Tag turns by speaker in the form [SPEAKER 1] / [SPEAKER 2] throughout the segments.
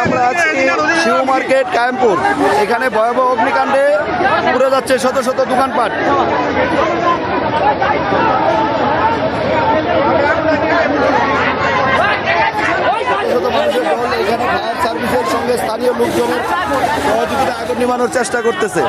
[SPEAKER 1] আমরা আছি শিশু মার্কেট কায়েমপুর। এখানে ভয়াবহ অগ্নিকাণ্ডে পুড়ে যাচ্ছে শত শত দোকানপাট। এখানে ফায়ার সার্ভিসের সঙ্গে স্থানীয় লোকজনের সহযোগিতা আগুন নিভানোর চেষ্টা করতেছে।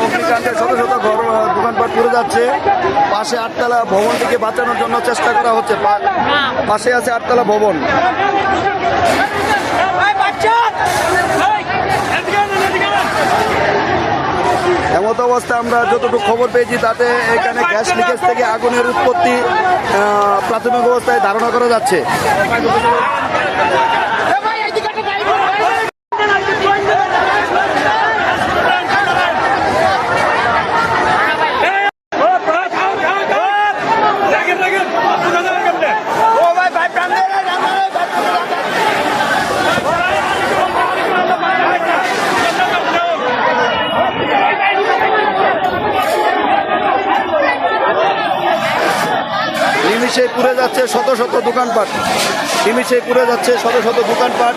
[SPEAKER 1] অগ্নিকাণ্ডে শত শত ঘর দোকানপাট পুড়ে যাচ্ছে। পাশে 8তলা ভবনটিকে বাঁচানোর জন্য চেষ্টা করা হচ্ছে। পাশে আছে 8তলা ভবন। এমত অবস্থা আমরা যতটুকু খবর পেয়েছি তাতে এখানে গ্যাস লিকেজ থেকে আগুনের উৎপত্তি প্রাথমিক অবস্থায় ধারণা করা যাচ্ছে। নিমিষে পুড়ে যাচ্ছে শত শত দোকানপাট। নিমিষে পুড়ে যাচ্ছে শত শত দোকানপাট।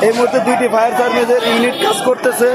[SPEAKER 1] এই মুহূর্তে 2টি ফায়ার সার্ভিসের ইউনিট কাজ করতেছে।